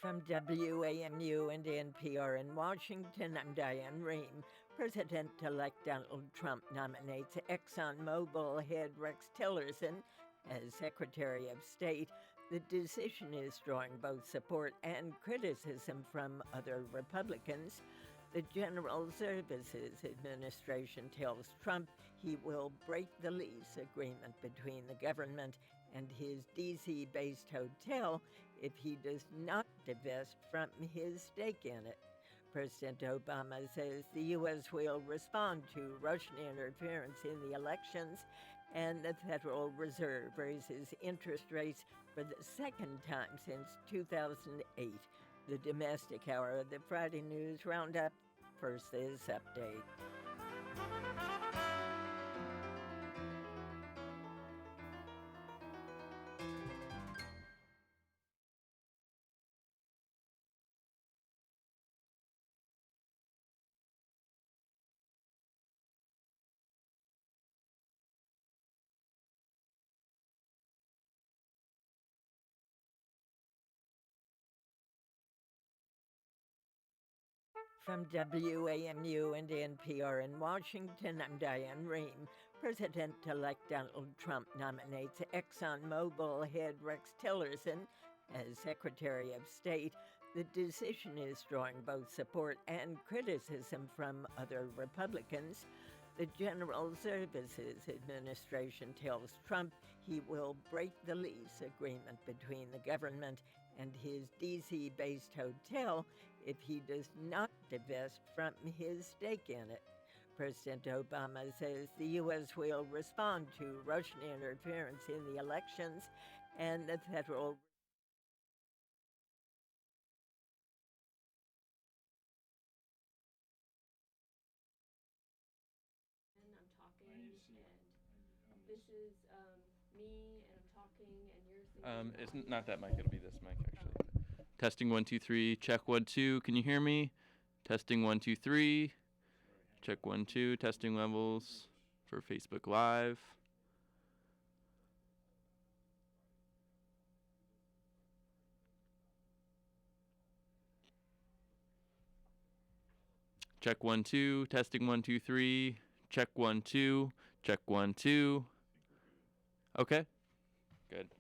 From WAMU and NPR in Washington, I'm Diane Rehm. President-elect Donald Trump nominates ExxonMobil head Rex Tillerson as Secretary of State. The decision is drawing both support and criticism from other Republicans. The General Services Administration tells Trump he will break the lease agreement between the government and his D.C.-based hotel if he does not divest from his stake in it. President Obama says the U.S. will respond to Russian interference in the elections, and the Federal Reserve raises interest rates for the second time since 2008. The domestic hour of the Friday News Roundup. First, this update. From WAMU and NPR in Washington, I'm Diane Rehm. President-elect Donald Trump nominates ExxonMobil head Rex Tillerson as Secretary of State. The decision is drawing both support and criticism from other Republicans. The General Services Administration tells Trump he will break the lease agreement between the government and his D.C.-based hotel if he does not divest from his stake in it. President Obama says the U.S. will respond to Russian interference in the elections, and the Federal I'm talking, and this is me, and I'm talking, and you're singing. It's not that mic. It'll be this mic, actually. Testing 1 2 3. Check 1 2. Can you hear me? Testing 1 2 3. Check 1 2. Testing levels for Facebook Live. Check 1 2. Testing 1 2 3. Check 1 2. Check 1 2. Okay. Good.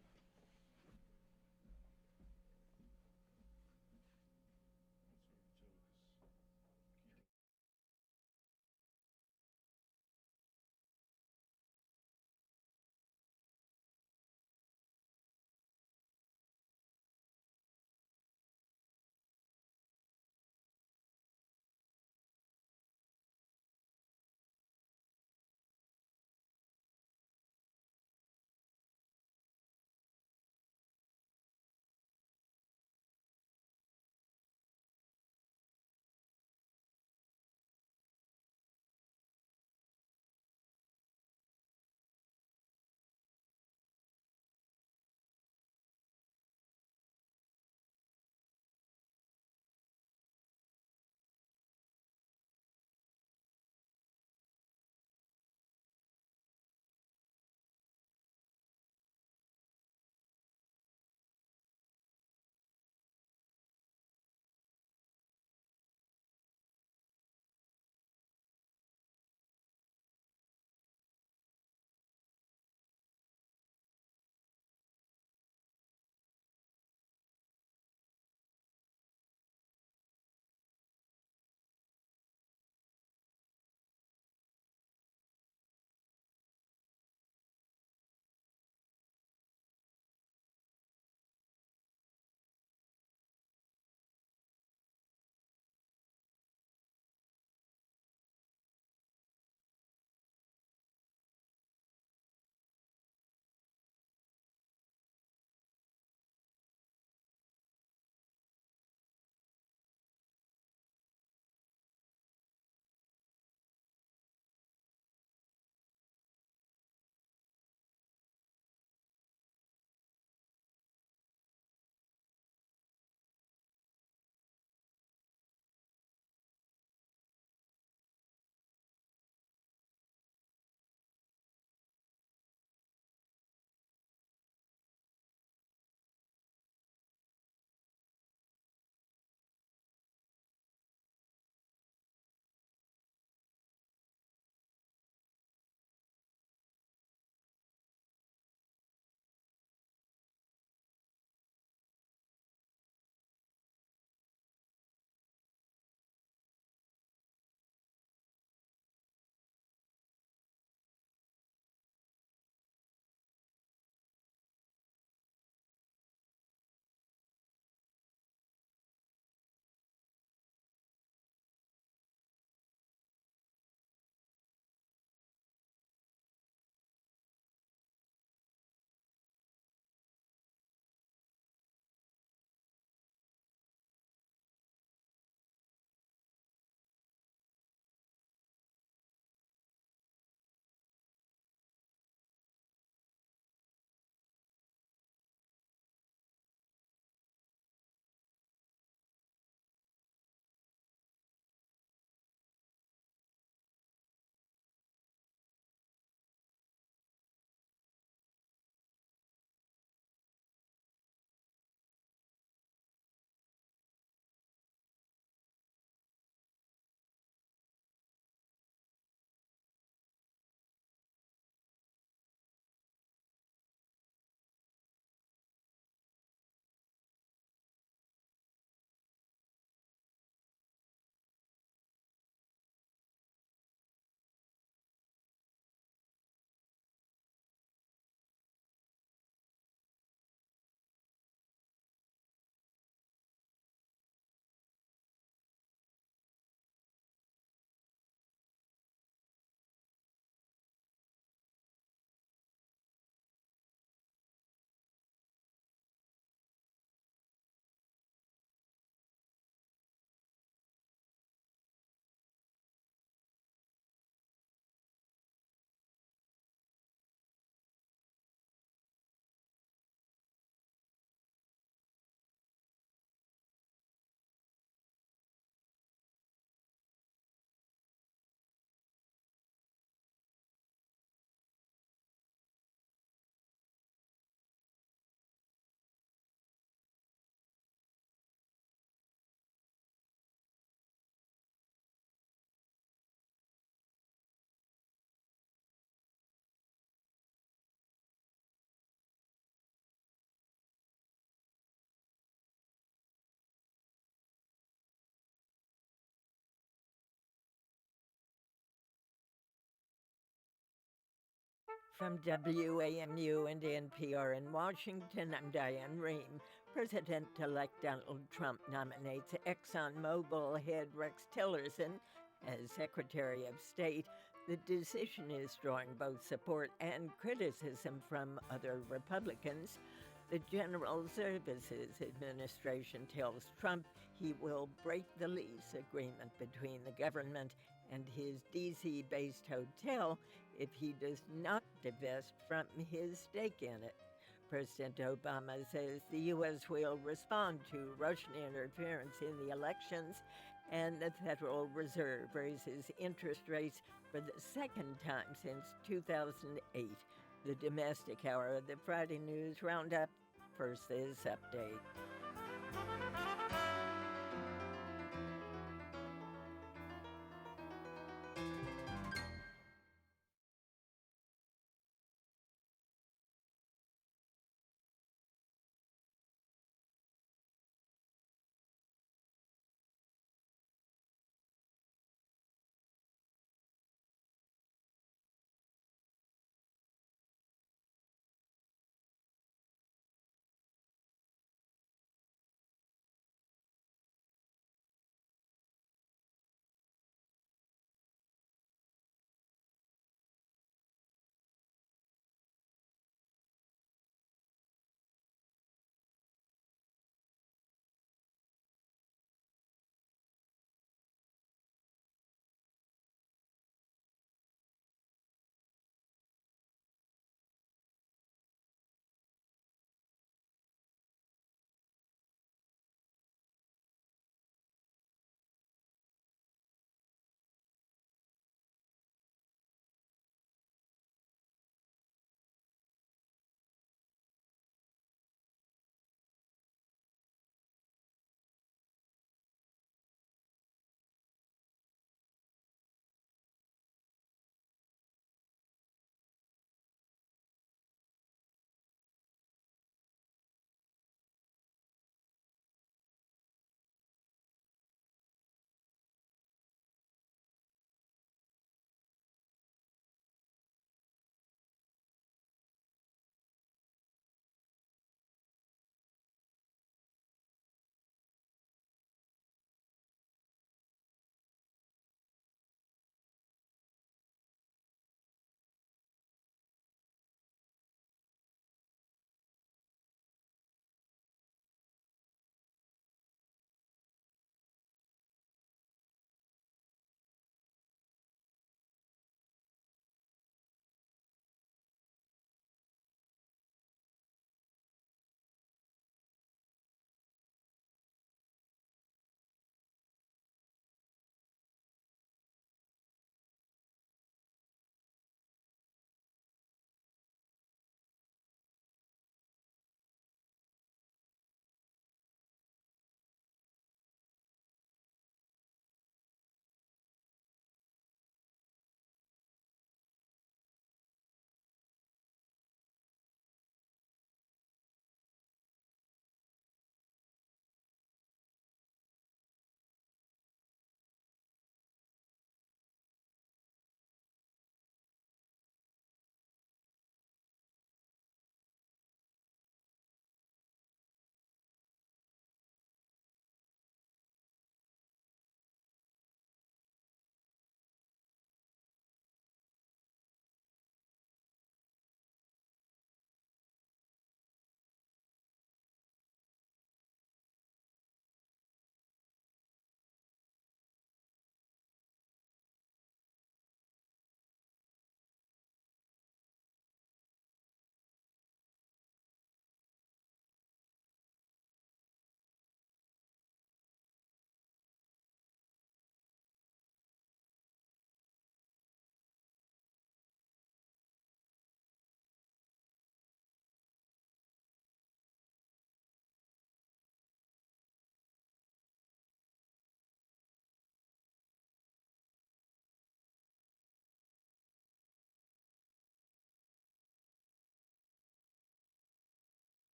From WAMU and NPR in Washington, I'm Diane Rehm. President-elect Donald Trump nominates ExxonMobil head Rex Tillerson as Secretary of State. The decision is drawing both support and criticism from other Republicans. The General Services Administration tells Trump he will break the lease agreement between the government and his D.C.-based hotel if he does not divest from his stake in it. President Obama says the U.S. will respond to Russian interference in the elections, and the Federal Reserve raises interest rates for the second time since 2008. The domestic hour of the Friday News Roundup. First, this update.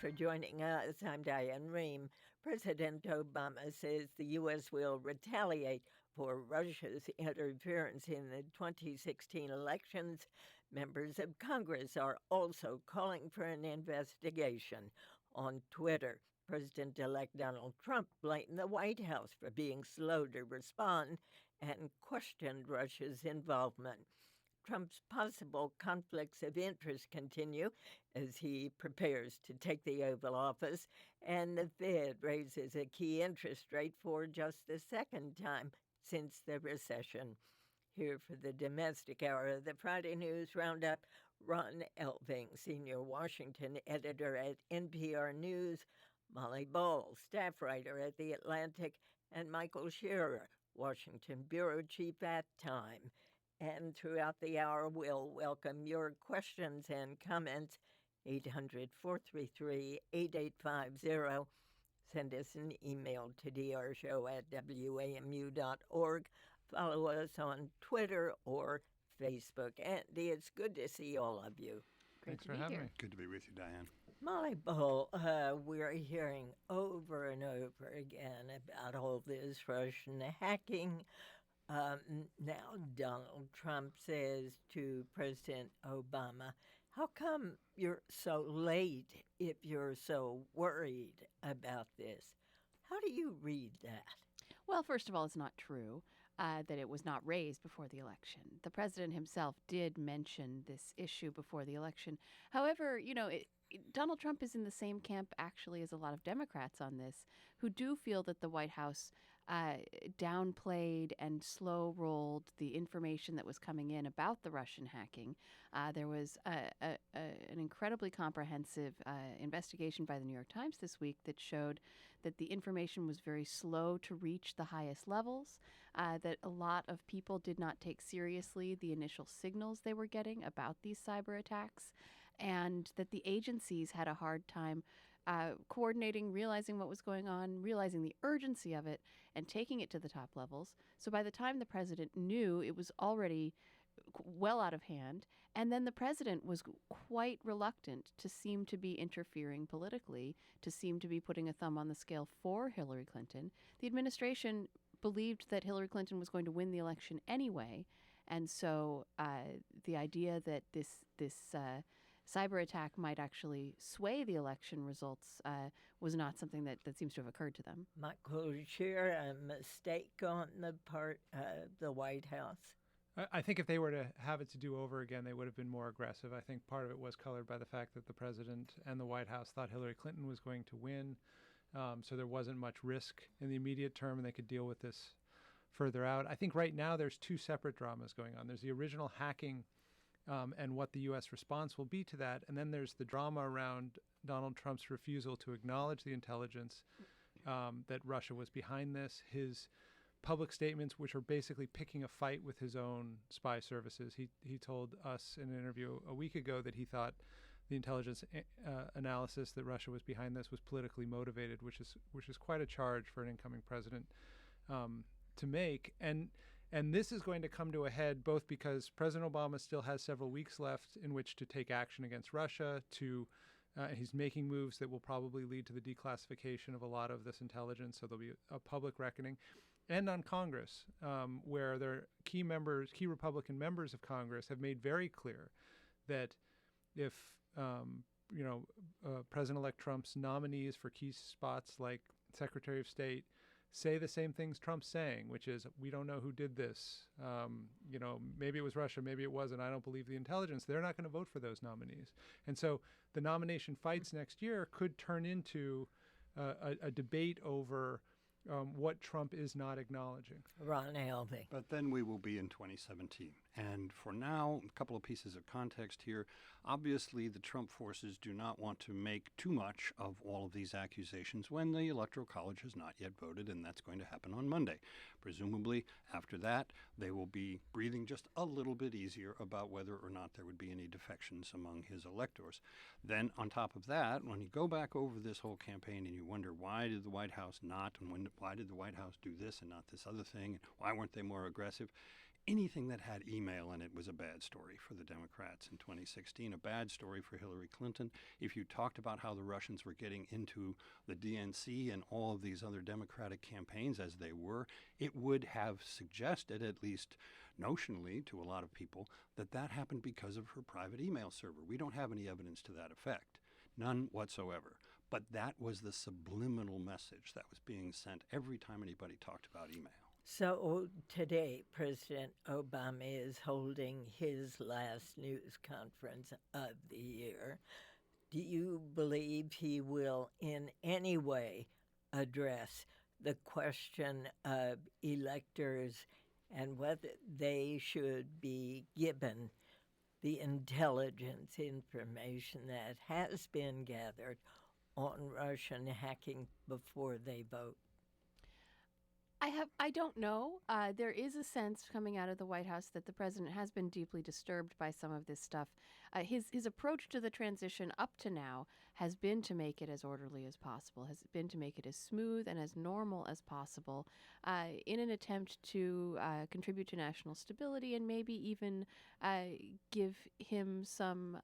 for joining us. I'm Diane Rehm. President Obama says the U.S. will retaliate for Russia's interference in the 2016 elections. Members of Congress are also calling for an investigation. On Twitter, President-elect Donald Trump blamed the White House for being slow to respond and questioned Russia's involvement. Trump's possible conflicts of interest continue as he prepares to take the Oval Office, and the Fed raises a key interest rate for just the second time since the recession. Here for the domestic hour of the Friday News Roundup, Ron Elving, senior Washington editor at NPR News, Molly Ball, staff writer at The Atlantic, and Michael Scherer, Washington bureau chief at Time. And throughout the hour, we'll welcome your questions and comments, 800-433-8850. Send us an email to drshow@wamu.org. Follow us on Twitter or Facebook. Andy, it's good to see all of you. Thanks for having me. Good to be with you, Diane. Molly Bull, we're hearing over and over again about all this Russian hacking. Now Donald Trump says to President Obama, how come you're so late if you're so worried about this? How do you read that? Well, first of all, it's not true that it was not raised before the election. The president himself did mention this issue before the election. However, Donald Trump is in the same camp actually as a lot of Democrats on this, who do feel that the White House downplayed and slow-rolled the information that was coming in about the Russian hacking. There was an incredibly comprehensive investigation by the New York Times this week that showed that the information was very slow to reach the highest levels, that a lot of people did not take seriously the initial signals they were getting about these cyber attacks, and that the agencies had a hard time coordinating, realizing what was going on, realizing the urgency of it, and taking it to the top levels. So by the time the president knew, it was already well out of hand. And then the president was quite reluctant to seem to be interfering politically, to seem to be putting a thumb on the scale for Hillary Clinton. The administration believed that Hillary Clinton was going to win the election anyway. And so the idea that this cyber attack might actually sway the election results was not something that seems to have occurred to them. Michael Scheer, a mistake on the part of the White House? I think if they were to have it to do over again, they would have been more aggressive. I think part of it was colored by the fact that the president and the White House thought Hillary Clinton was going to win. So there wasn't much risk in the immediate term, and they could deal with this further out. I think right now there's two separate dramas going on. There's the original hacking and what the U.S. response will be to that. And then there's the drama around Donald Trump's refusal to acknowledge the intelligence that Russia was behind this. His public statements, which are basically picking a fight with his own spy services. He told us in an interview a week ago that he thought the intelligence analysis that Russia was behind this was politically motivated, which is quite a charge for an incoming president to make. And this is going to come to a head both because President Obama still has several weeks left in which to take action against Russia. He's making moves that will probably lead to the declassification of a lot of this intelligence, so there'll be a public reckoning. And on Congress, where their key Republican members of Congress have made very clear that if President-elect Trump's nominees for key spots like Secretary of State say the same things Trump's saying, which is, we don't know who did this. Maybe it was Russia, maybe it wasn't. I don't believe the intelligence. They're not going to vote for those nominees. And so the nomination fights next year could turn into a debate over what Trump is not acknowledging. Ron Elving. But then we will be in 2017. And for now, a couple of pieces of context here. Obviously, the Trump forces do not want to make too much of all of these accusations when the Electoral College has not yet voted, and that's going to happen on Monday. Presumably, after that, they will be breathing just a little bit easier about whether or not there would be any defections among his electors. Then, on top of that, when you go back over this whole campaign and you wonder why did the White House not, and why did the White House do this and not this other thing, and why weren't they more aggressive? anything that had email in it was a bad story for the Democrats in 2016, a bad story for Hillary Clinton. If you talked about how the Russians were getting into the DNC and all of these other Democratic campaigns as they were, it would have suggested, at least notionally to a lot of people, that that happened because of her private email server. We don't have any evidence to that effect, none whatsoever. But that was the subliminal message that was being sent every time anybody talked about email. So today, President Obama is holding his last news conference of the year. Do you believe he will in any way address the question of electors and whether they should be given the intelligence information that has been gathered on Russian hacking before they vote? I don't know. There is a sense coming out of the White House that the president has been deeply disturbed by some of this stuff. His approach to the transition up to now has been to make it as orderly as possible, has been to make it as smooth and as normal as possible, in an attempt to contribute to national stability and maybe even give him some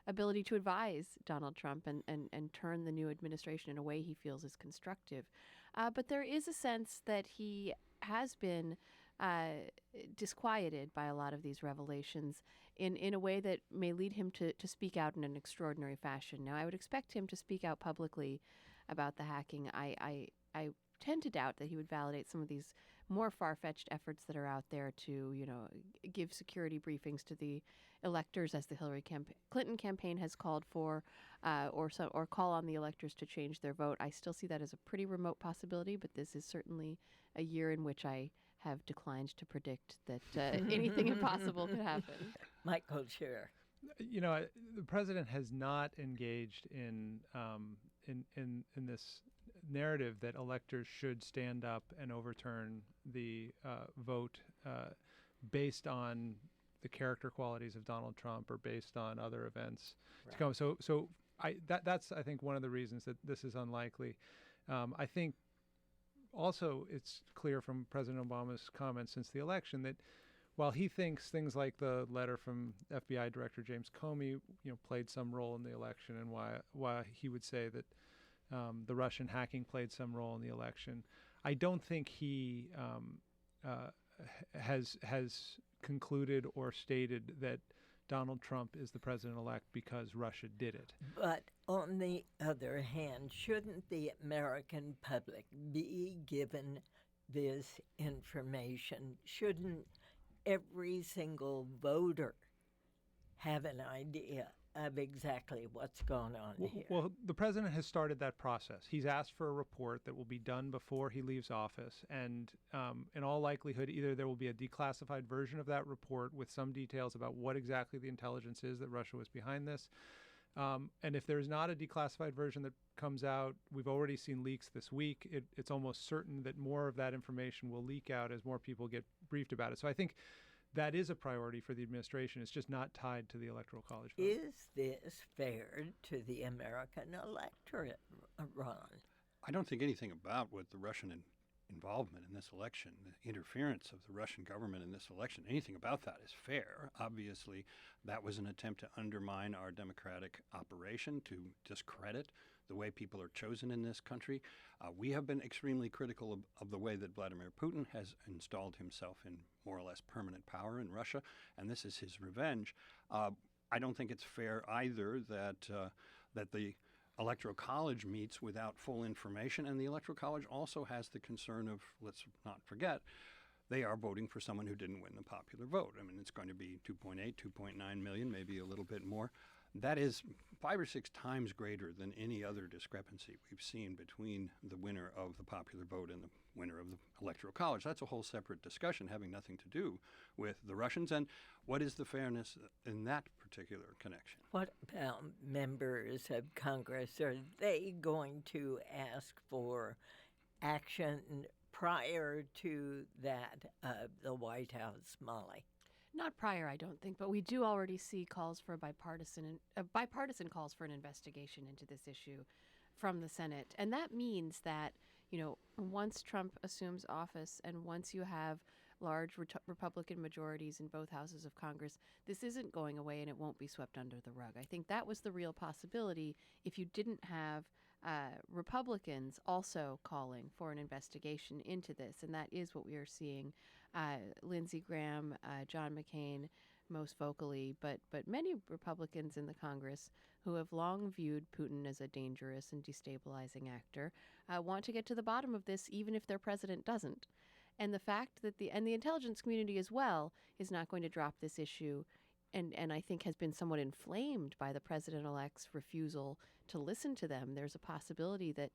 ability to advise Donald Trump and turn the new administration in a way he feels is constructive. But there is a sense that he has been disquieted by a lot of these revelations in a way that may lead him to speak out in an extraordinary fashion. Now, I would expect him to speak out publicly about the hacking. I tend to doubt that he would validate some of these more far-fetched efforts that are out there to, give security briefings to the electors, as the Hillary Clinton campaign has called for, or call on the electors to change their vote. I still see that as a pretty remote possibility, but this is certainly a year in which I have declined to predict that anything impossible could happen. Michael Scherer. The president has not engaged in this narrative that electors should stand up and overturn the vote based on the character qualities of Donald Trump or based on other events to come. So that's I think one of the reasons that this is unlikely. I think also it's clear from President Obama's comments since the election that while he thinks things like the letter from FBI Director James Comey, played some role in the election, and why he would say that the Russian hacking played some role in the election, I don't think he has concluded or stated that Donald Trump is the president-elect because Russia did it. But on the other hand, shouldn't the American public be given this information? Shouldn't every single voter have an idea of exactly what's going on here? Well, the president has started that process. He's asked for a report that will be done before he leaves office, and in all likelihood, either there will be a declassified version of that report with some details about what exactly the intelligence is that Russia was behind this. And if there's not a declassified version that comes out, we've already seen leaks this week. It's almost certain that more of that information will leak out as more people get briefed about it. So I think that is a priority for the administration. It's just not tied to the Electoral College vote. Is this fair to the American electorate, Ron? I don't think anything about what the Russian involvement in this election, the interference of the Russian government in this election, anything about that is fair. Obviously, that was an attempt to undermine our democratic operation, to discredit the way people are chosen in this country. We have been extremely critical of the way that Vladimir Putin has installed himself in more or less permanent power in Russia, and this is his revenge. I don't think it's fair either that the Electoral College meets without full information, and the Electoral College also has the concern of, let's not forget, they are voting for someone who didn't win the popular vote. I mean, it's going to be 2.8, 2.9 million, maybe a little bit more. That is 5 or 6 times greater than any other discrepancy we've seen between the winner of the popular vote and the winner of the Electoral College. That's a whole separate discussion having nothing to do with the Russians. And what is the fairness in that particular connection? What about members of Congress? Are they going to ask for action prior to that of the White House, Molly? Not prior, I don't think, but we do already see calls for bipartisan calls for an investigation into this issue from the Senate. And that means that, once Trump assumes office and once you have large Republican majorities in both houses of Congress, this isn't going away and it won't be swept under the rug. I think that was the real possibility if you didn't have Republicans also calling for an investigation into this, and that is what we are seeing. Lindsey Graham, John McCain, most vocally, but many Republicans in the Congress who have long viewed Putin as a dangerous and destabilizing actor want to get to the bottom of this, even if their president doesn't. And the fact that the intelligence community as well is not going to drop this issue, and I think has been somewhat inflamed by the president-elect's refusal to listen to them. There's a possibility that,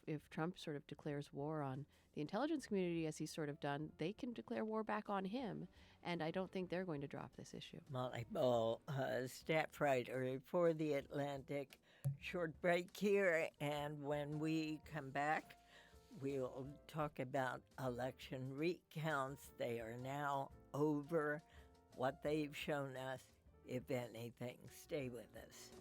if Trump sort of declares war on the intelligence community, as he's sort of done, they can declare war back on him, and I don't think they're going to drop this issue. Molly Ball, staff writer for The Atlantic. Short break here, and when we come back, we'll talk about election recounts. They are now over. What they've shown us, if anything. Stay with us.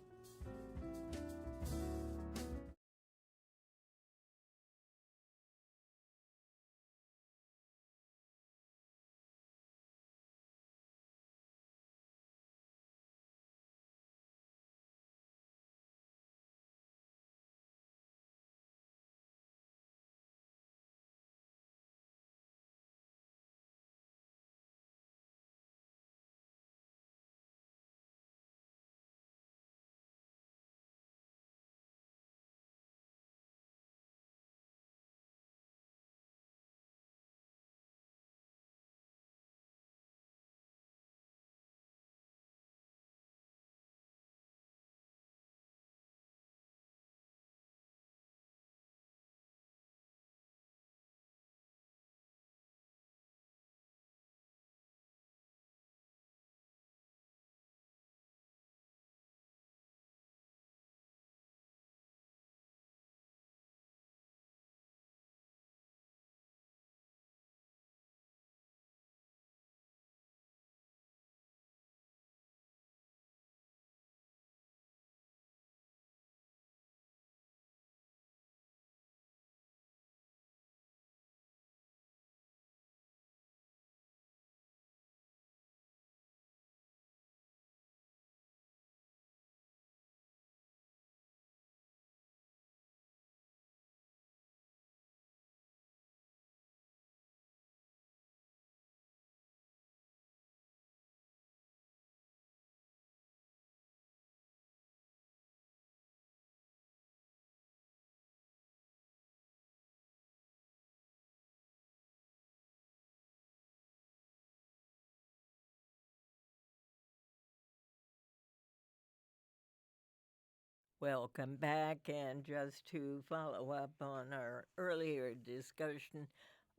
Welcome back, and just to follow up on our earlier discussion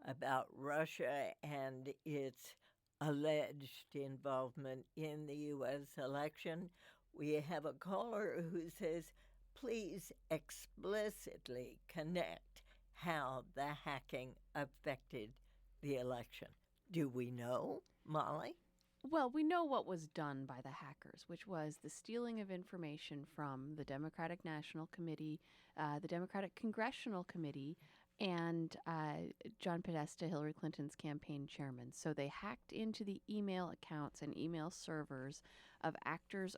about Russia and its alleged involvement in the U.S. election, we have a caller who says, please explicitly connect how the hacking affected the election. Do we know, Molly? Well, we know what was done by the hackers, which was the stealing of information from the Democratic National Committee, the Democratic Congressional Committee, and John Podesta, Hillary Clinton's campaign chairman. So they hacked into the email accounts and email servers of actors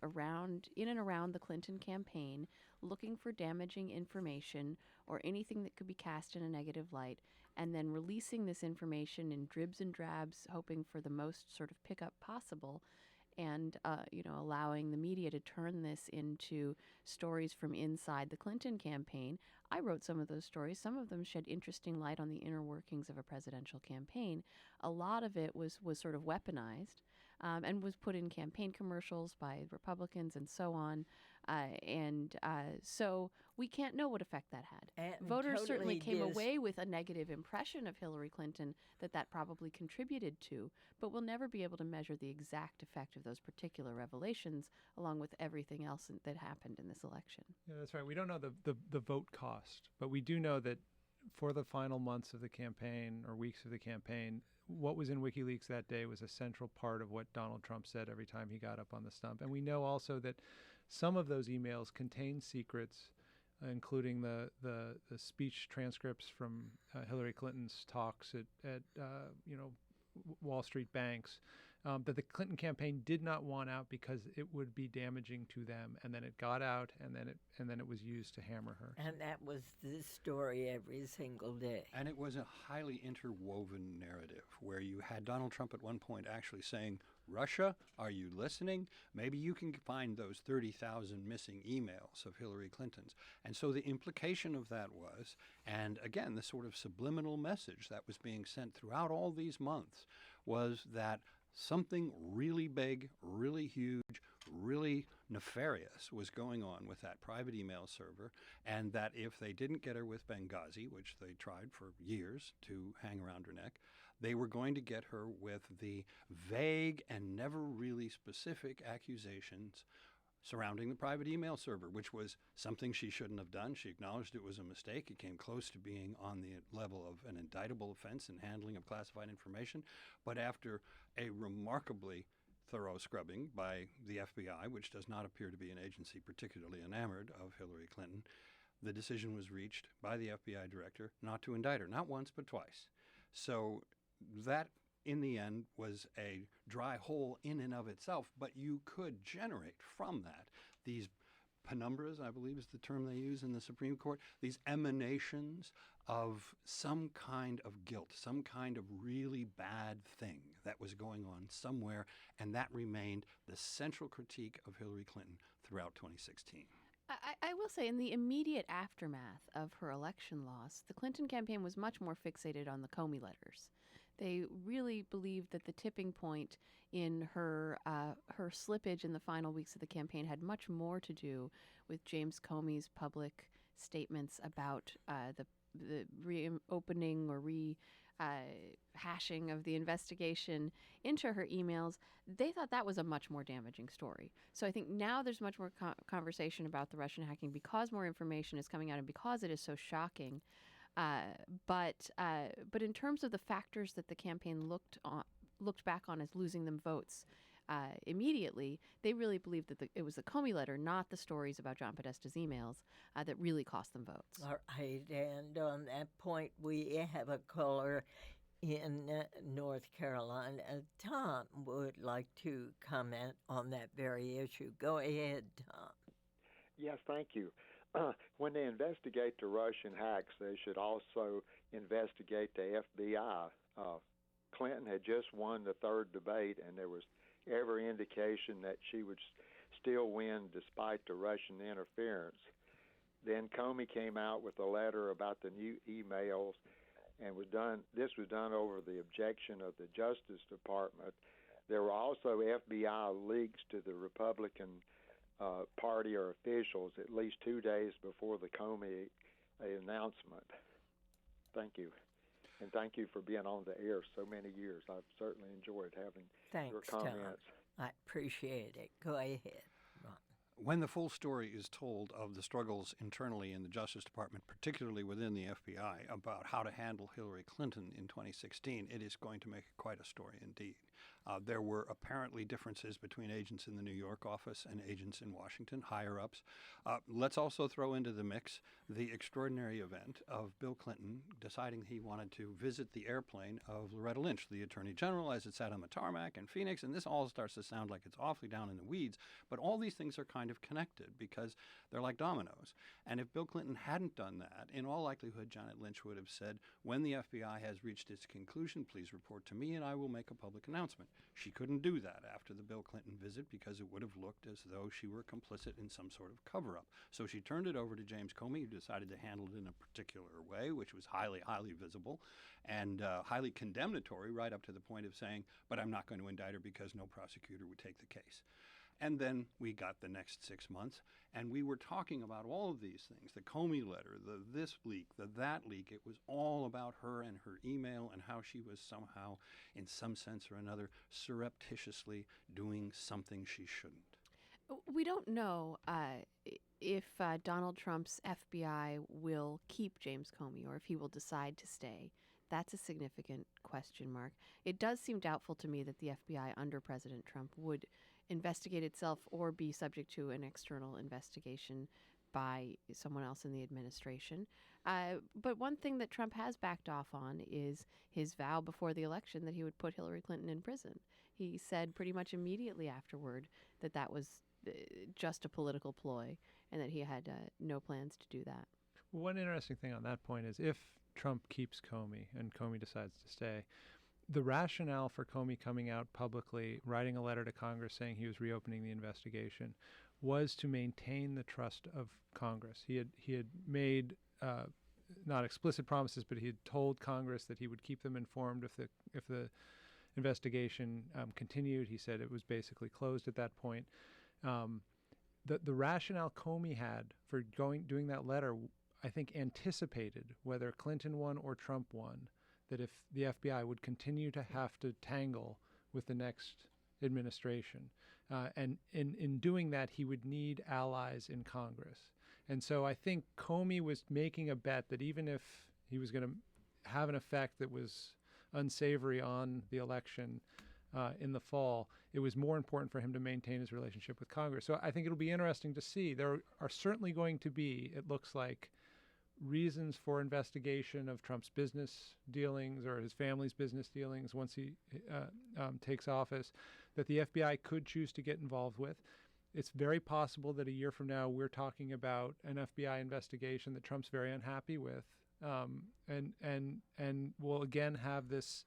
in and around the Clinton campaign, looking for damaging information or anything that could be cast in a negative light, and then releasing this information in dribs and drabs, hoping for the most sort of pickup possible, and allowing the media to turn this into stories from inside the Clinton campaign. I wrote some of those stories. Some of them shed interesting light on the inner workings of a presidential campaign. A lot of it was sort of weaponized and was put in campaign commercials by Republicans and so on. So we can't know what effect that had. And Voters certainly totally came away with a negative impression of Hillary Clinton that probably contributed to, but we'll never be able to measure the exact effect of those particular revelations along with everything else that happened in this election. Yeah, that's right. We don't know the vote cost, but we do know that for the final months of the campaign or weeks of the campaign, what was in WikiLeaks that day was a central part of what Donald Trump said every time he got up on the stump. And we know also that some of those emails contain secrets, including the speech transcripts from Hillary Clinton's talks at Wall Street banks, that the Clinton campaign did not want out because it would be damaging to them. And then it got out, and then it was used to hammer her. And that was the story every single day. And it was a highly interwoven narrative where you had Donald Trump at one point actually saying, Russia, are you listening? Maybe you can find those 30,000 missing emails of Hillary Clinton's. And so the implication of that was, and again, the sort of subliminal message that was being sent throughout all these months was that something really big, really huge, really nefarious was going on with that private email server, and that if they didn't get her with Benghazi, which they tried for years to hang around her neck, they were going to get her with the vague and never really specific accusations surrounding the private email server, which was something she shouldn't have done. She acknowledged it was a mistake. It came close to being on the level of an indictable offense in handling of classified information. But after a remarkably thorough scrubbing by the FBI, which does not appear to be an agency particularly enamored of Hillary Clinton, the decision was reached by the FBI director not to indict her, not once but twice. So that, in the end, was a dry hole in and of itself, but you could generate from that these penumbras, I believe is the term they use in the Supreme Court, these emanations of some kind of guilt, some kind of really bad thing that was going on somewhere, and that remained the central critique of Hillary Clinton throughout 2016. I will say, in the immediate aftermath of her election loss, the Clinton campaign was much more fixated on the Comey letters. They really believed that the tipping point in her slippage in the final weeks of the campaign had much more to do with James Comey's public statements about the reopening or hashing of the investigation into her emails. They thought that was a much more damaging story. So I think now there's much more conversation about the Russian hacking because more information is coming out and because it is so shocking. But in terms of the factors that the campaign looked back on as losing them votes immediately, they really believed that it was the Comey letter, not the stories about John Podesta's emails, that really cost them votes. All right, and on that point, we have a caller in North Carolina. Tom would like to comment on that very issue. Go ahead, Tom. Yes, thank you. When they investigate the Russian hacks, they should also investigate the FBI. Clinton had just won the third debate, and there was every indication that she would still win despite the Russian interference. Then Comey came out with a letter about the new emails, and this was done over the objection of the Justice Department. There were also FBI leaks to the Republican party or officials at least 2 days before the Comey announcement. Thank you. And thank you for being on the air so many years. I've certainly enjoyed having your comments. Tom. I appreciate it. Go ahead, Ron. When the full story is told of the struggles internally in the Justice Department, particularly within the FBI, about how to handle Hillary Clinton in 2016, it is going to make quite a story indeed. There were apparently differences between agents in the New York office and agents in Washington, higher-ups. Let's also throw into the mix the extraordinary event of Bill Clinton deciding he wanted to visit the airplane of Loretta Lynch, the Attorney General, as it sat on the tarmac in Phoenix. And this all starts to sound like it's awfully down in the weeds. But all these things are kind of connected because they're like dominoes. And if Bill Clinton hadn't done that, in all likelihood, Janet Lynch would have said, when the FBI has reached its conclusion, please report to me and I will make a public announcement. She couldn't do that after the Bill Clinton visit because it would have looked as though she were complicit in some sort of cover-up. So she turned it over to James Comey, who decided to handle it in a particular way, which was highly, highly visible and highly condemnatory, right up to the point of saying, but I'm not going to indict her because no prosecutor would take the case. And then we got the next 6 months, and we were talking about all of these things, the Comey letter, the this leak, the that leak. It was all about her and her email and how she was somehow, in some sense or another, surreptitiously doing something she shouldn't. We don't know if Donald Trump's FBI will keep James Comey or if he will decide to stay. That's a significant question mark. It does seem doubtful to me that the FBI under President Trump would investigate itself or be subject to an external investigation by someone else in the administration. But one thing that Trump has backed off on is his vow before the election that he would put Hillary Clinton in prison. He said pretty much immediately afterward that that was just a political ploy and that he had no plans to do that. One interesting thing on that point is if Trump keeps Comey and Comey decides to stay, the rationale for Comey coming out publicly, writing a letter to Congress saying he was reopening the investigation, was to maintain the trust of Congress. He had made not explicit promises, but he had told Congress that he would keep them informed if the investigation continued. He said it was basically closed at that point. The rationale Comey had for doing that letter, I think, anticipated whether Clinton won or Trump won, that if the FBI would continue to have to tangle with the next administration, and in doing that, he would need allies in Congress. And so I think Comey was making a bet that even if he was going to have an effect that was unsavory on the election in the fall, it was more important for him to maintain his relationship with Congress. So I think it'll be interesting to see. There are certainly going to be, it looks like, reasons for investigation of Trump's business dealings or his family's business dealings once he takes office that the FBI could choose to get involved with. It's very possible that a year from now we're talking about an FBI investigation that Trump's very unhappy with, and we'll again have this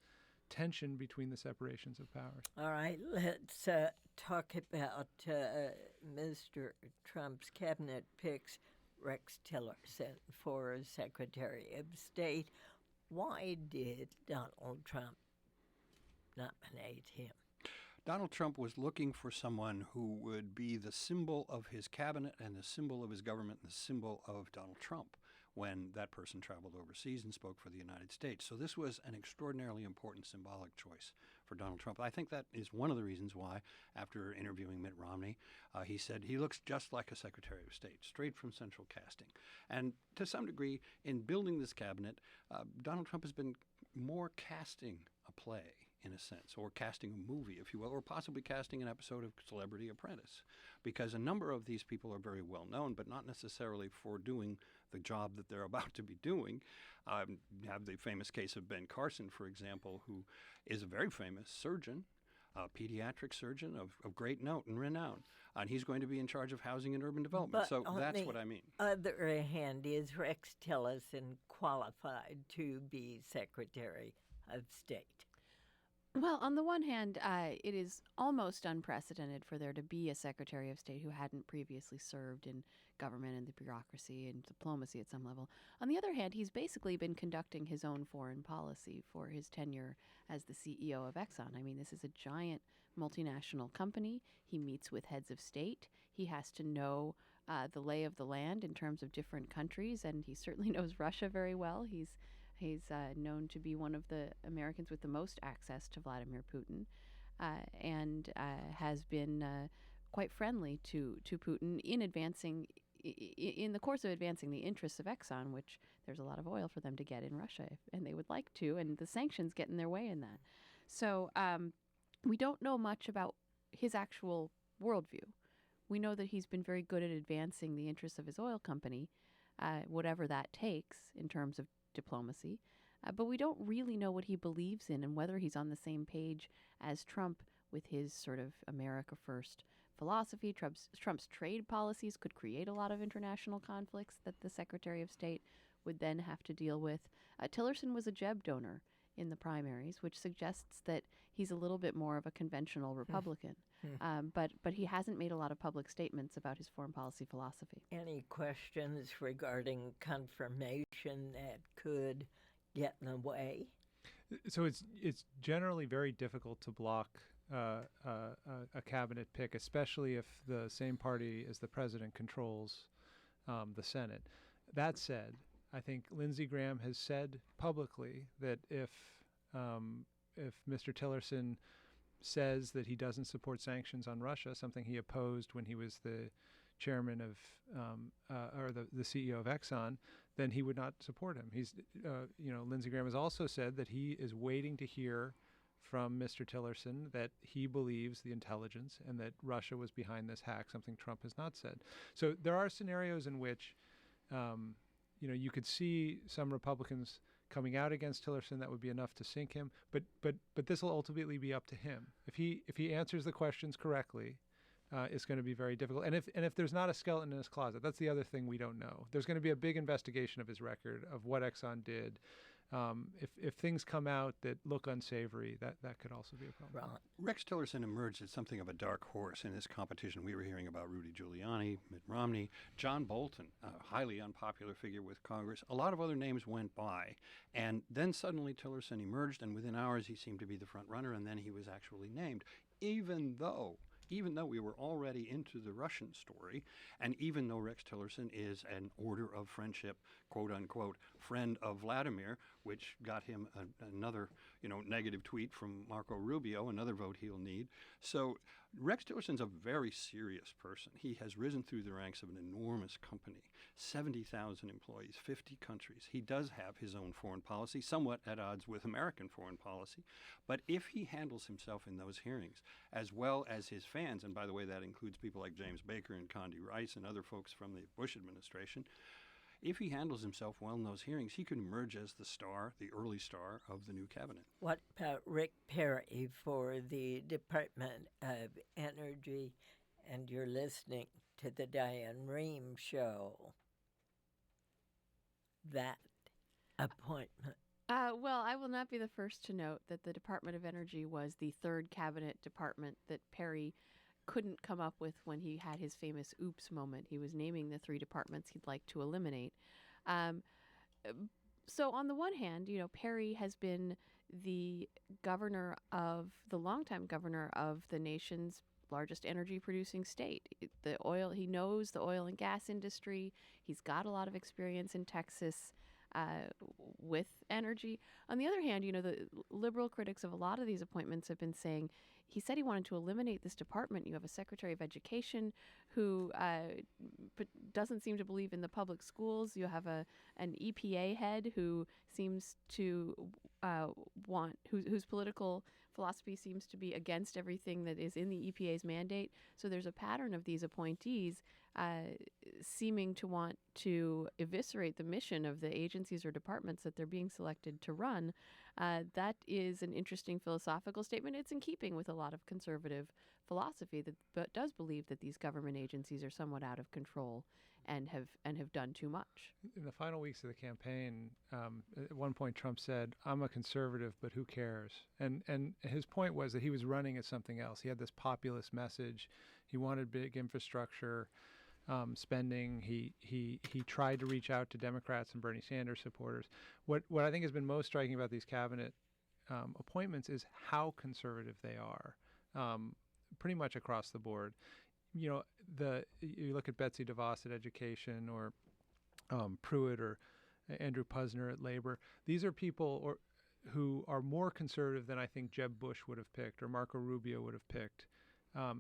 tension between the separations of powers. All right, let's talk about Mr. Trump's cabinet picks. Rex Tillerson for Secretary of State. Why did Donald Trump nominate him? Donald Trump was looking for someone who would be the symbol of his cabinet and the symbol of his government and the symbol of Donald Trump when that person traveled overseas and spoke for the United States. So this was an extraordinarily important symbolic choice for Donald Trump. I think that is one of the reasons why, after interviewing Mitt Romney, he said he looks just like a Secretary of State, straight from central casting. And to some degree, in building this cabinet, Donald Trump has been more casting a play, in a sense, or casting a movie, if you will, or possibly casting an episode of Celebrity Apprentice, because a number of these people are very well known, but not necessarily for doing the job that they're about to be doing. You have the famous case of Ben Carson, for example, who is a very famous surgeon, a pediatric surgeon of great note and renown, and he's going to be in charge of housing and urban development. But so that's what I mean. On the other hand, is Rex Tillerson qualified to be Secretary of State? Well, on the one hand, it is almost unprecedented for there to be a Secretary of State who hadn't previously served in government and the bureaucracy and diplomacy at some level. On the other hand, he's basically been conducting his own foreign policy for his tenure as the CEO of Exxon. I mean, this is a giant multinational company. He meets with heads of state. He has to know the lay of the land in terms of different countries, and he certainly knows Russia very well. He's known to be one of the Americans with the most access to Vladimir Putin, and has been quite friendly to Putin in the course of advancing the interests of Exxon, which there's a lot of oil for them to get in Russia, and they would like to, and the sanctions get in their way in that. So we don't know much about his actual worldview. We know that he's been very good at advancing the interests of his oil company, whatever that takes in terms of diplomacy, but we don't really know what he believes in and whether he's on the same page as Trump with his sort of America First philosophy. Trump's trade policies could create a lot of international conflicts that the Secretary of State would then have to deal with. Tillerson was a Jeb donor in the primaries, which suggests that he's a little bit more of a conventional Republican. But he hasn't made a lot of public statements about his foreign policy philosophy. Any questions regarding confirmation that could get in the way? So it's generally very difficult to block a cabinet pick, especially if the same party as the president controls the Senate. That said, I think Lindsey Graham has said publicly that if Mr. Tillerson says that he doesn't support sanctions on Russia, something he opposed when he was the chairman of or the CEO of Exxon, then he would not support him. He's Lindsey Graham has also said that he is waiting to hear from Mr. Tillerson that he believes the intelligence and that Russia was behind this hack, something Trump has not said. So there are scenarios in which, you could see some Republicans coming out against Tillerson that would be enough to sink him. But this will ultimately be up to him. If he answers the questions correctly, it's going to be very difficult. And if there's not a skeleton in his closet, that's the other thing we don't know. There's going to be a big investigation of his record, of what Exxon did. If things come out that look unsavory, that could also be a problem. Right. Rex Tillerson emerged as something of a dark horse in this competition. We were hearing about Rudy Giuliani, Mitt Romney, John Bolton, a highly unpopular figure with Congress. A lot of other names went by. And then suddenly Tillerson emerged, and within hours he seemed to be the front runner, and then he was actually named, even though we were already into the Russian story, and even though Rex Tillerson is an order of friendship, quote unquote, friend of Vladimir, which got him another, negative tweet from Marco Rubio, another vote he'll need. So Rex Tillerson's a very serious person. He has risen through the ranks of an enormous company, 70,000 employees, 50 countries. He does have his own foreign policy, somewhat at odds with American foreign policy. But if he handles himself in those hearings, as well as his fans, and by the way, that includes people like James Baker and Condi Rice and other folks from the Bush administration, if he handles himself well in those hearings, he could emerge as the star, the early star of the new cabinet. What about Rick Perry for the Department of Energy? And you're listening to the Diane Rehm Show. That appointment. Well, I will not be the first to note that the Department of Energy was the third cabinet department that Perry couldn't come up with when he had his famous oops moment. He was naming the three departments he'd like to eliminate. So on the one hand, Perry has been the longtime governor of the nation's largest energy producing state. He knows the oil and gas industry. He's got a lot of experience in Texas with energy. On the other hand, the liberal critics of a lot of these appointments have been saying he said he wanted to eliminate this department. You have a Secretary of Education who doesn't seem to believe in the public schools. You have an EPA head who seems to whose political philosophy seems to be against everything that is in the EPA's mandate. So there's a pattern of these appointees seeming to want to eviscerate the mission of the agencies or departments that they're being selected to run. That is an interesting philosophical statement. It's in keeping with a lot of conservative philosophy that does believe that these government agencies are somewhat out of control and have done too much. In the final weeks of the campaign, at one point Trump said, "I'm a conservative, but who cares?" And his point was that he was running as something else. He had this populist message. He wanted big infrastructure spending. He tried to reach out to Democrats and Bernie Sanders supporters. What I think has been most striking about these cabinet appointments is how conservative they are, pretty much across the board. You look at Betsy DeVos at Education, or Pruitt, or Andrew Pusner at Labor. These are people who are more conservative than I think Jeb Bush would have picked or Marco Rubio would have picked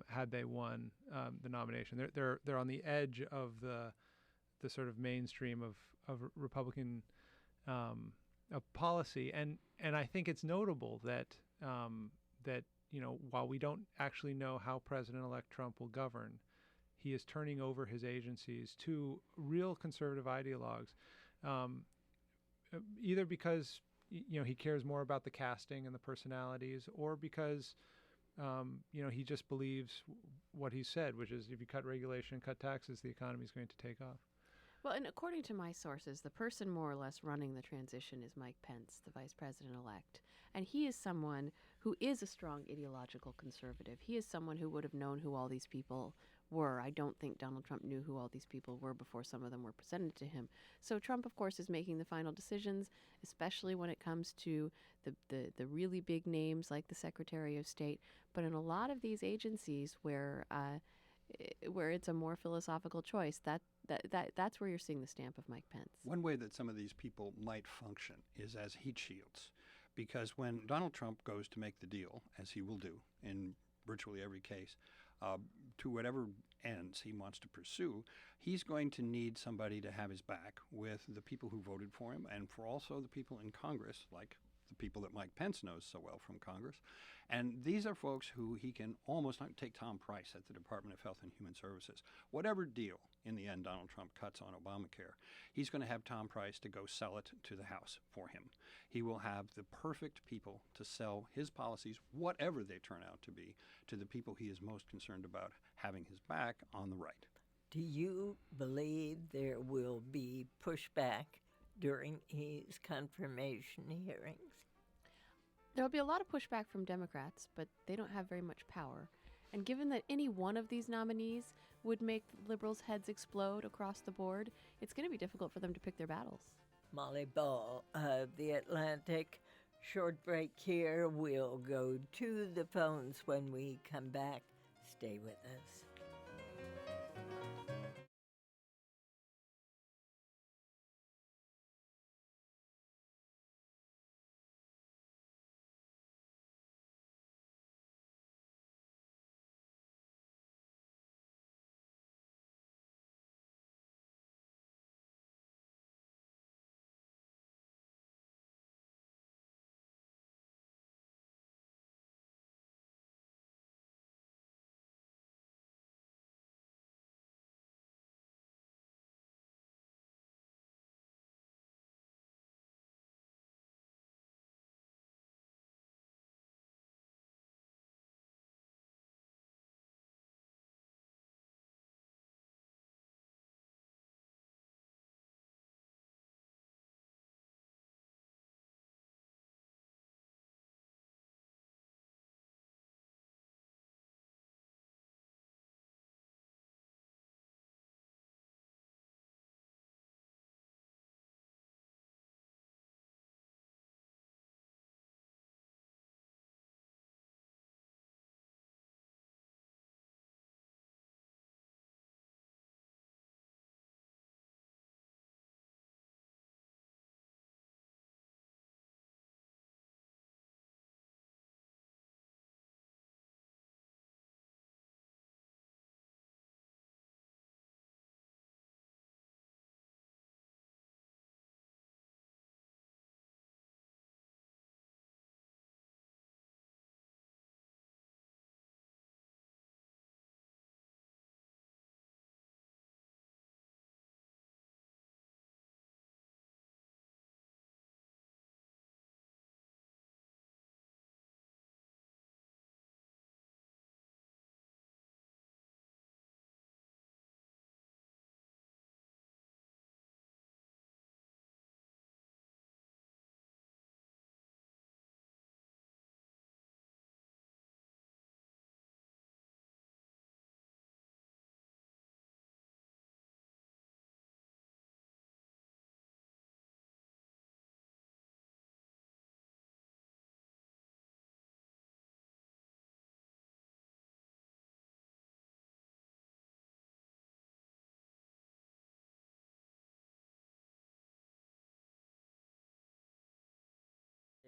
had they won the nomination. They're on the edge of the sort of mainstream of Republican of policy, and I think it's notable that while we don't actually know how President-elect Trump will govern, he is turning over his agencies to real conservative ideologues, either because he cares more about the casting and the personalities, or because he just believes what he said, which is if you cut regulation, cut taxes, the economy is going to take off. Well, and according to my sources, the person more or less running the transition is Mike Pence, the vice president-elect. And he is someone who is a strong ideological conservative. He is someone who would have known who all these people were. I don't think Donald Trump knew who all these people were before some of them were presented to him. So Trump, of course, is making the final decisions, especially when it comes to the really big names like the Secretary of State. But in a lot of these agencies where it's a more philosophical choice, that's where you're seeing the stamp of Mike Pence. One way that some of these people might function is as heat shields, because when Donald Trump goes to make the deal, as he will do in virtually every case, to whatever ends he wants to pursue, he's going to need somebody to have his back with the people who voted for him, and for also the people in Congress, like the people that Mike Pence knows so well from Congress. And these are folks who he can almost take Tom Price at the Department of Health and Human Services. Whatever deal in the end Donald Trump cuts on Obamacare, he's going to have Tom Price to go sell it to the House for him. He will have the perfect people to sell his policies, whatever they turn out to be, to the people he is most concerned about having his back on the right. Do you believe there will be pushback during his confirmation hearings? There will be a lot of pushback from Democrats, but they don't have very much power. And given that any one of these nominees would make liberals' heads explode across the board, it's going to be difficult for them to pick their battles. Molly Ball of The Atlantic. Short break here. We'll go to the phones when we come back. Stay with us.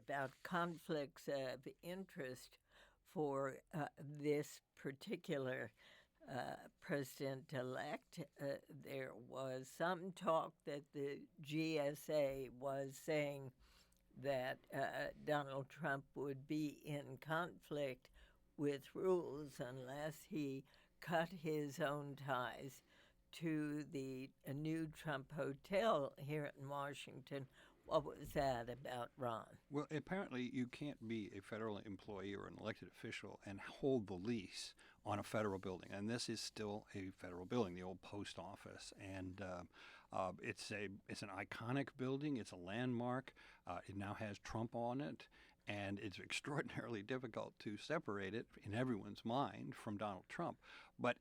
About conflicts of interest for this particular president-elect. There was some talk that the GSA was saying that Donald Trump would be in conflict with rules unless he cut his own ties to the new Trump Hotel here in Washington. What was that about, Ron? Well, apparently you can't be a federal employee or an elected official and hold the lease on a federal building. And this is still a federal building, the old post office. And it's an iconic building. It's a landmark. It now has Trump on it. And it's extraordinarily difficult to separate it in everyone's mind from Donald Trump. But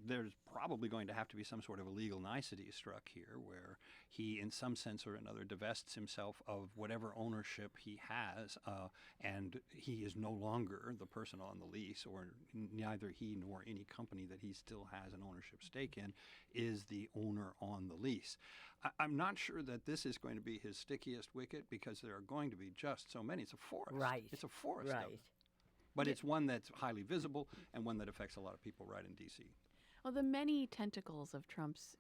there's probably going to have to be some sort of a legal nicety struck here where he, in some sense or another, divests himself of whatever ownership he has, and he is no longer the person on the lease, or neither he nor any company that he still has an ownership stake in is the owner on the lease. I'm not sure that this is going to be his stickiest wicket because there are going to be just so many. It's a forest. Right. It's a forest of Right. them. But it's one that's highly visible and one that affects a lot of people right in D.C. Well, the many tentacles of Trump's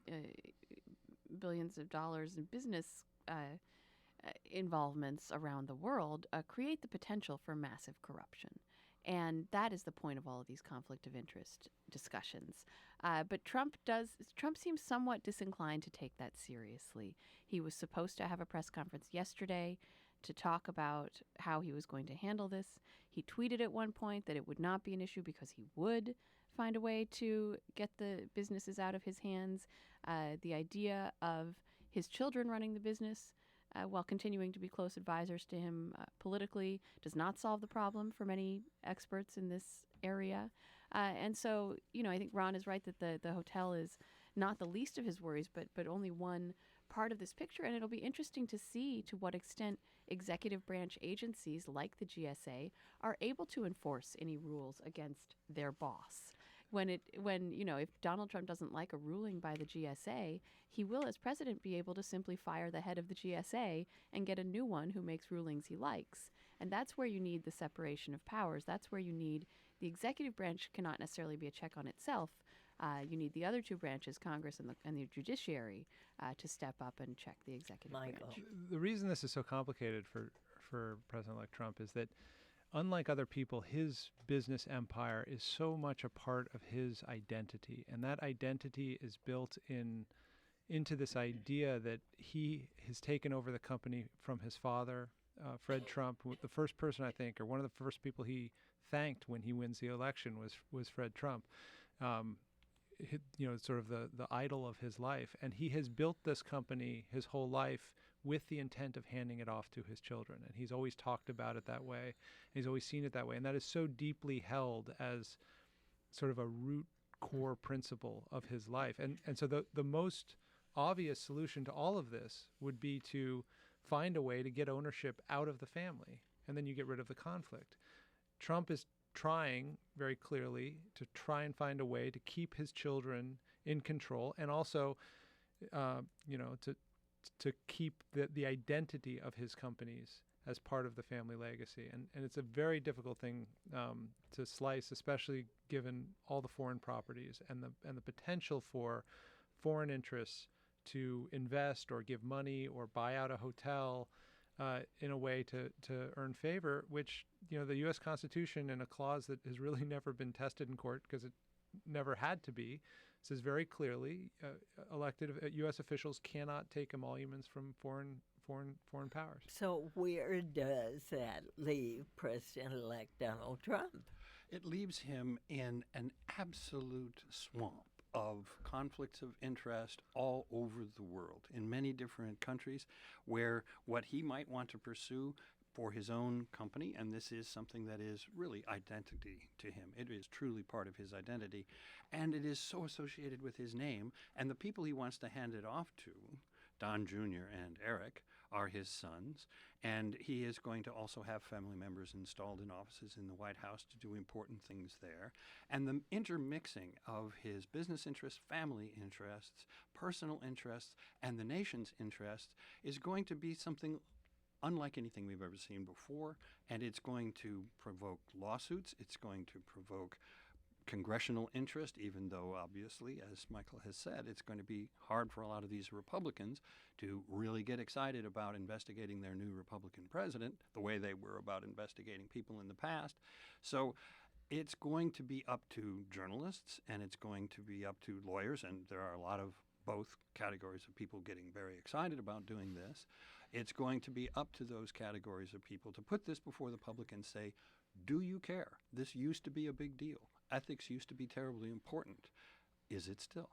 billions of dollars in business involvements around the world create the potential for massive corruption. And that is the point of all of these conflict of interest discussions. But Trump seems somewhat disinclined to take that seriously. He was supposed to have a press conference yesterday to talk about how he was going to handle this. He tweeted at one point that it would not be an issue because he would find a way to get the businesses out of his hands. The idea of his children running the business while continuing to be close advisors to him politically does not solve the problem for many experts in this area. And so, I think Ron is right that the hotel is not the least of his worries, but only one part of this picture. And it'll be interesting to see to what extent executive branch agencies like the GSA are able to enforce any rules against their boss. If Donald Trump doesn't like a ruling by the GSA, he will, as president, be able to simply fire the head of the GSA and get a new one who makes rulings he likes. And that's where you need the separation of powers. That's where you need the executive branch cannot necessarily be a check on itself. You need the other two branches, Congress and the judiciary, to step up and check the executive branch. The reason this is so complicated for President-elect Trump is that, unlike other people, his business empire is so much a part of his identity, and that identity is built into this idea that he has taken over the company from his father, Fred Trump. The first person, I think, or one of the first people he thanked when he wins the election was Fred Trump. Sort of the idol of his life, and he has built this company his whole life with the intent of handing it off to his children. And he's always talked about it that way. He's always seen it that way. And that is so deeply held as sort of a root core principle of his life. And so the most obvious solution to all of this would be to find a way to get ownership out of the family. And then you get rid of the conflict. Trump is trying very clearly to try and find a way to keep his children in control, and also, to keep the identity of his companies as part of the family legacy. And it's a very difficult thing to slice, especially given all the foreign properties and the potential for foreign interests to invest or give money or buy out a hotel in a way to earn favor, which, the U.S. Constitution, in a clause that has really never been tested in court because it never had to be, says very clearly elected U.S. officials cannot take emoluments from foreign powers. So where does that leave President-elect Donald Trump? It leaves him in an absolute swamp of conflicts of interest all over the world in many different countries, where what he might want to pursue for his own company, and this is something that is really identity to him. It is truly part of his identity, and it is so associated with his name, and the people he wants to hand it off to, Don Jr. and Eric, are his sons, and he is going to also have family members installed in offices in the White House to do important things there. And the intermixing of his business interests, family interests, personal interests, and the nation's interests is going to be something unlike anything we've ever seen before, and it's going to provoke lawsuits. It's going to provoke congressional interest, even though obviously, as Michael has said, it's going to be hard for a lot of these Republicans to really get excited about investigating their new Republican president the way they were about investigating people in the past. So it's going to be up to journalists, and it's going to be up to lawyers, and there are a lot of both categories of people getting very excited about doing this. It's going to be up to those categories of people to put this before the public and say, do you care? This used to be a big deal. Ethics used to be terribly important. Is it still?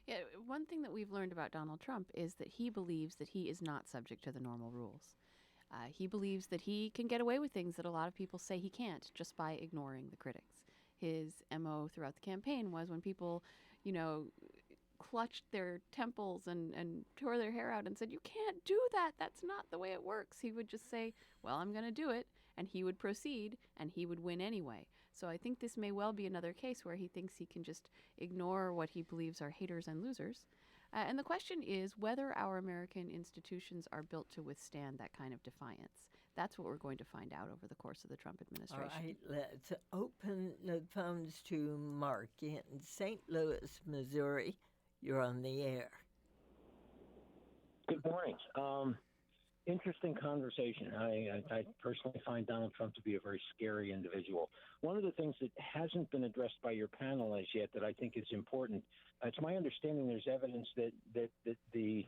Yeah, one thing that we've learned about Donald Trump is that he believes that he is not subject to the normal rules. He believes that he can get away with things that a lot of people say he can't just by ignoring the critics. His MO throughout the campaign was when people, clutched their temples and tore their hair out and said, you can't do that. That's not the way it works. He would just say, well, I'm going to do it. And he would proceed, and he would win anyway. So I think this may well be another case where he thinks he can just ignore what he believes are haters and losers. And the question is whether our American institutions are built to withstand that kind of defiance. That's what we're going to find out over the course of the Trump administration. All right, let's open the phones to Mark in St. Louis, Missouri. You're on the air. Good morning. Interesting conversation. I personally find Donald Trump to be a very scary individual. One of the things that hasn't been addressed by your panel as yet that I think is important, it's my understanding there's evidence that the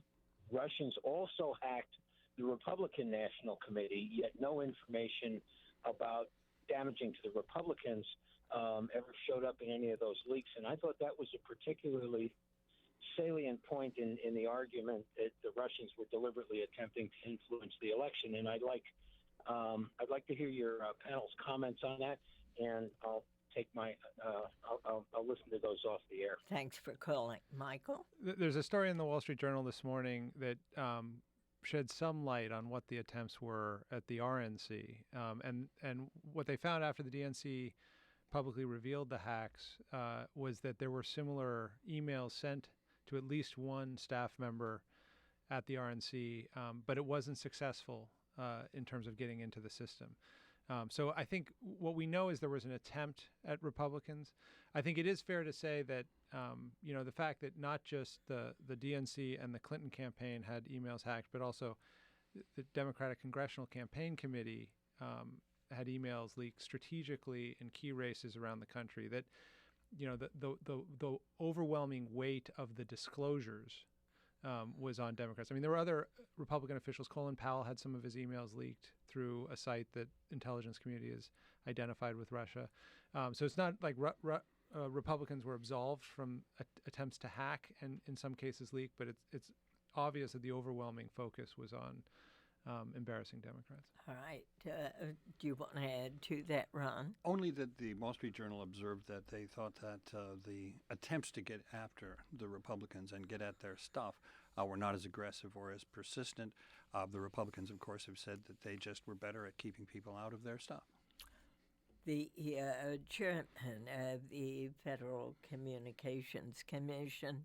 Russians also hacked the Republican National Committee, yet no information about damaging to the Republicans ever showed up in any of those leaks. And I thought that was a particularly salient point in the argument that the Russians were deliberately attempting to influence the election. And I'd like to hear your panel's comments on that, and I'll take I'll listen to those off the air. Thanks for calling, Michael. There's a story in the Wall Street Journal this morning that shed some light on what the attempts were at the RNC, and what they found after the DNC publicly revealed the hacks was that there were similar emails sent to at least one staff member at the RNC, but it wasn't successful in terms of getting into the system. So I think what we know is there was an attempt at Republicans. I think it is fair to say that the fact that not just the DNC and the Clinton campaign had emails hacked, but also the Democratic Congressional Campaign Committee had emails leaked strategically in key races around the country. That the overwhelming weight of the disclosures was on Democrats. I mean, there were other Republican officials. Colin Powell had some of his emails leaked through a site that intelligence community has identified with Russia. So it's not like Republicans were absolved from attempts to hack and in some cases leak, but it's obvious that the overwhelming focus was on embarrassing Democrats. All right. Do you want to add to that, Ron? Only that the Wall Street Journal observed that they thought that the attempts to get after the Republicans and get at their stuff were not as aggressive or as persistent. The Republicans, of course, have said that they just were better at keeping people out of their stuff. The chairman of the Federal Communications Commission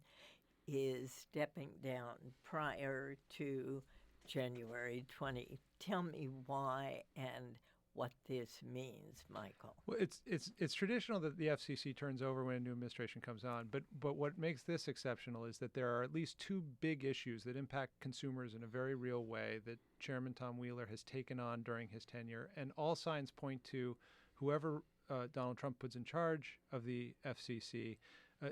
is stepping down prior to January 20. Tell me why and what this means, Michael. Well, it's traditional that the FCC turns over when a new administration comes on, but what makes this exceptional is that there are at least two big issues that impact consumers in a very real way that Chairman Tom Wheeler has taken on during his tenure, and all signs point to whoever Donald Trump puts in charge of the FCC,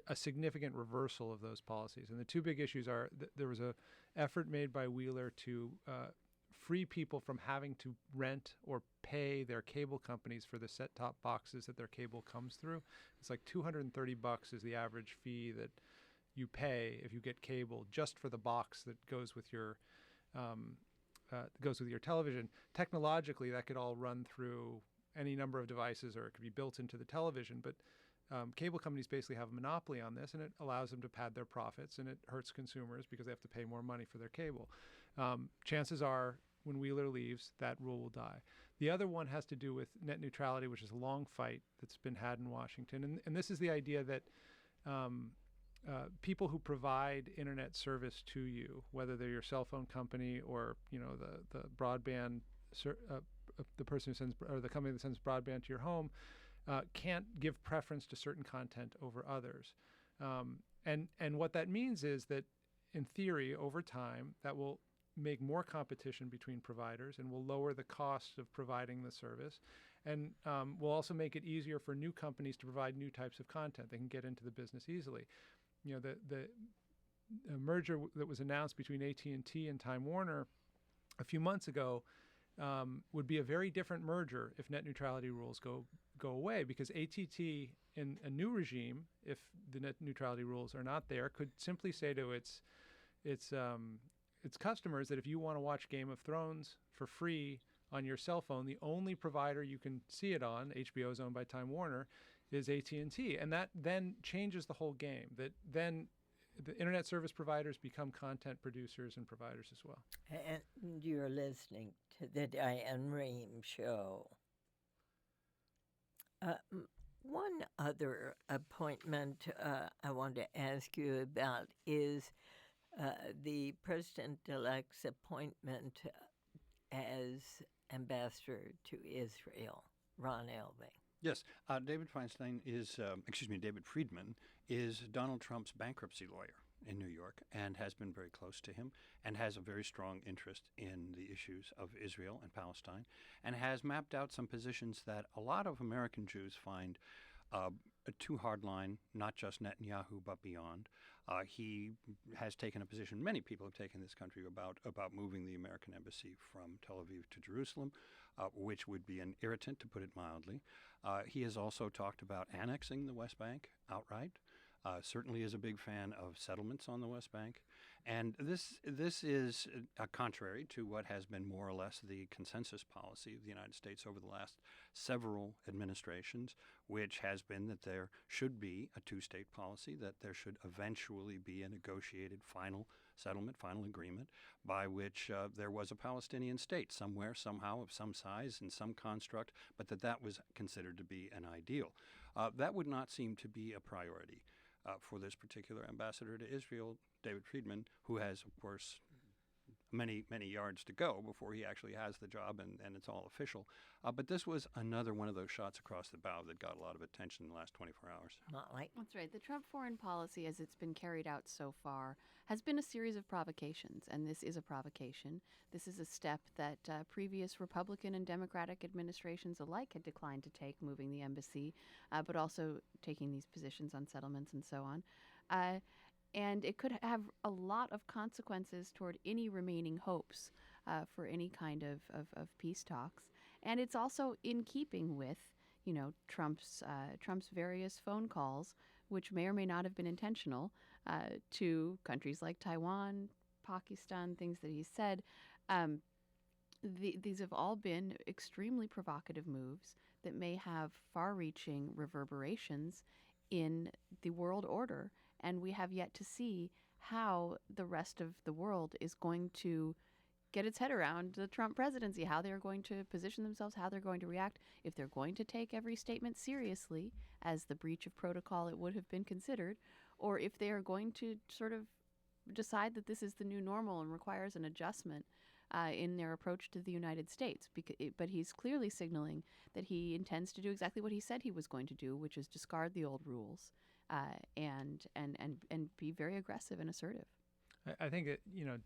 a significant reversal of those policies. And the two big issues are there was a effort made by Wheeler to free people from having to rent or pay their cable companies for the set-top boxes that their cable comes through. It's like $230 is the average fee that you pay if you get cable just for the box that goes with your television. Technologically, that could all run through any number of devices, or it could be built into the television, but cable companies basically have a monopoly on this, and it allows them to pad their profits, and it hurts consumers because they have to pay more money for their cable. Chances are, when Wheeler leaves, that rule will die. The other one has to do with net neutrality, which is a long fight that's been had in Washington. And this is the idea that people who provide internet service to you, whether they're your cell phone company or the broadband, the person who sends, or the company that sends broadband to your home, can't give preference to certain content over others. And what that means is that, in theory, over time, that will make more competition between providers and will lower the cost of providing the service, and will also make it easier for new companies to provide new types of content. They can get into the business easily. The merger that was announced between AT&T and Time Warner a few months ago would be a very different merger if net neutrality rules go away, because AT&T, in a new regime, if the net neutrality rules are not there, could simply say to its customers that if you want to watch Game of Thrones for free on your cell phone, the only provider you can see it on, HBO is owned by Time Warner, is AT&T. And that then changes the whole game. That then the internet service providers become content producers and providers as well. And you're listening to the Diane Rehm Show. One other appointment I want to ask you about is the president-elect's appointment as ambassador to Israel, Ron Elving. Yes, David Friedman is Donald Trump's bankruptcy lawyer. in New York and has been very close to him and has a very strong interest in the issues of Israel and Palestine and has mapped out some positions that a lot of American Jews find a too hard line, not just Netanyahu, but beyond. He has taken a position, many people have taken this country about moving the American embassy from Tel Aviv to Jerusalem, which would be an irritant, to put it mildly. He has also talked about annexing the West Bank outright. Certainly is a big fan of settlements on the West Bank. And this is contrary to what has been more or less the consensus policy of the United States over the last several administrations, which has been that there should be a two-state policy, that there should eventually be a negotiated final settlement, final agreement, by which there was a Palestinian state somewhere, somehow, of some size and some construct, but that was considered to be an ideal. That would not seem to be a priority for this particular ambassador to Israel, David Friedman, who has, of course, many, many yards to go before he actually has the job and it's all official. But this was another one of those shots across the bow that got a lot of attention in the last 24 hours. Molly? That's right. The Trump foreign policy, as it's been carried out so far, has been a series of provocations, and this is a provocation. This is a step that previous Republican and Democratic administrations alike had declined to take, moving the embassy, but also taking these positions on settlements and so on. And it could have a lot of consequences toward any remaining hopes for any kind of peace talks. And it's also in keeping with, Trump's various phone calls, which may or may not have been intentional, to countries like Taiwan, Pakistan, things that he said. These have all been extremely provocative moves that may have far-reaching reverberations in the world order. And we have yet to see how the rest of the world is going to get its head around the Trump presidency, how they're going to position themselves, how they're going to react, if they're going to take every statement seriously as the breach of protocol it would have been considered, or if they are going to sort of decide that this is the new normal and requires an adjustment in their approach to the United States. But he's clearly signaling that he intends to do exactly what he said he was going to do, which is discard the old rules and be very aggressive and assertive. I think that,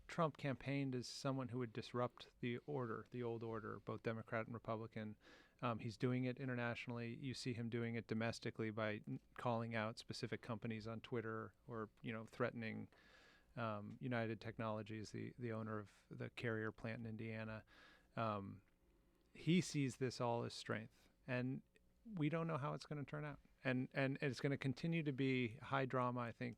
Trump campaigned as someone who would disrupt the old order, both Democrat and Republican. He's doing it internationally. You see him doing it domestically by calling out specific companies on Twitter or, threatening United Technologies, the owner of the carrier plant in Indiana. He sees this all as strength, and we don't know how it's going to turn out. And it's going to continue to be high drama, I think,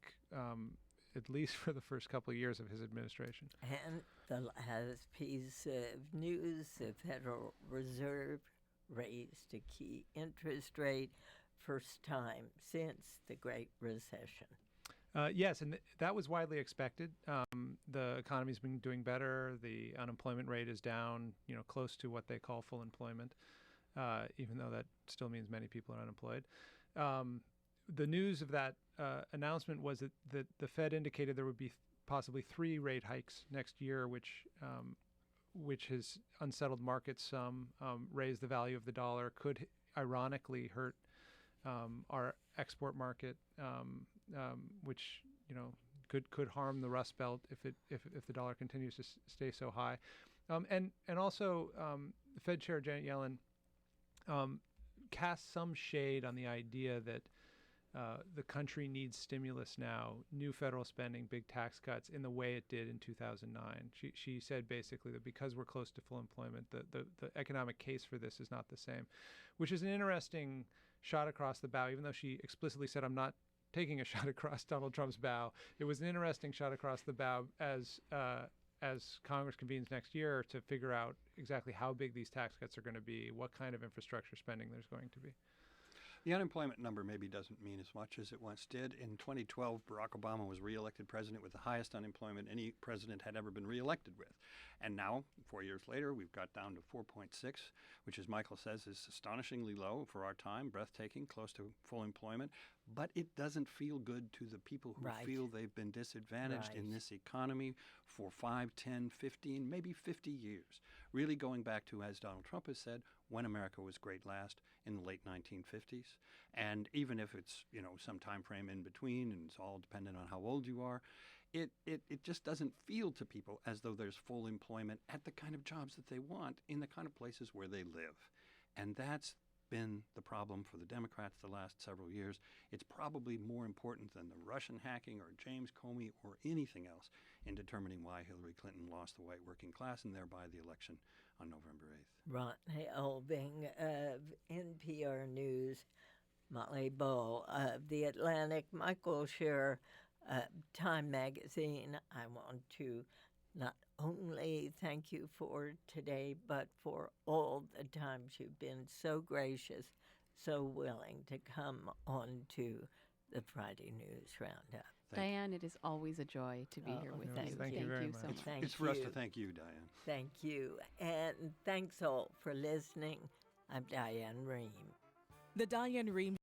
at least for the first couple of years of his administration. And the last piece of news, the Federal Reserve raised a key interest rate, first time since the Great Recession. Yes, and that was widely expected. The economy's been doing better. The unemployment rate is down, close to what they call full employment, even though that still means many people are unemployed. The news of that announcement was that the Fed indicated there would be possibly 3 rate hikes next year, which has unsettled markets some, raised the value of the dollar, could ironically hurt our export market, which could harm the Rust Belt if the dollar continues to stay so high, and also the Fed Chair Janet Yellen cast some shade on the idea that the country needs stimulus now, new federal spending, big tax cuts in the way it did in 2009. She said basically that because we're close to full employment, the economic case for this is not the same, which is an interesting shot across the bow, even though she explicitly said, I'm not taking a shot across Donald Trump's bow. It was an interesting shot across the bow as Congress convenes next year to figure out exactly how big these tax cuts are going to be, what kind of infrastructure spending there's going to be. The unemployment number maybe doesn't mean as much as it once did. In 2012, Barack Obama was reelected president with the highest unemployment any president had ever been reelected with. And now, 4 years later, we've got down to 4.6, which, as Michael says, is astonishingly low for our time, breathtaking, close to full employment. But it doesn't feel good to the people who feel they've been disadvantaged in this economy for 5, 10, 15, maybe 50 years. Really going back to, as Donald Trump has said, when America was great last in the late 1950s. And even if it's, some time frame in between and it's all dependent on how old you are, it just doesn't feel to people as though there's full employment at the kind of jobs that they want in the kind of places where they live. And that's been the problem for the Democrats the last several years. It's probably more important than the Russian hacking or James Comey or anything else in determining why Hillary Clinton lost the white working class and thereby the election on November 8th. Ron Elving of NPR News, Molly Bull of The Atlantic, Michael Scherer, Time Magazine. I want to not only thank you for today, but for all the times you've been so gracious, so willing to come on to the Friday News Roundup. Diane, it is always a joy to be here with thank you. Thank you very so much. much. Thank It's for us you. to thank you, Diane. Thank you. And thanks all for listening. I'm Diane Rehm. The Diane Rehm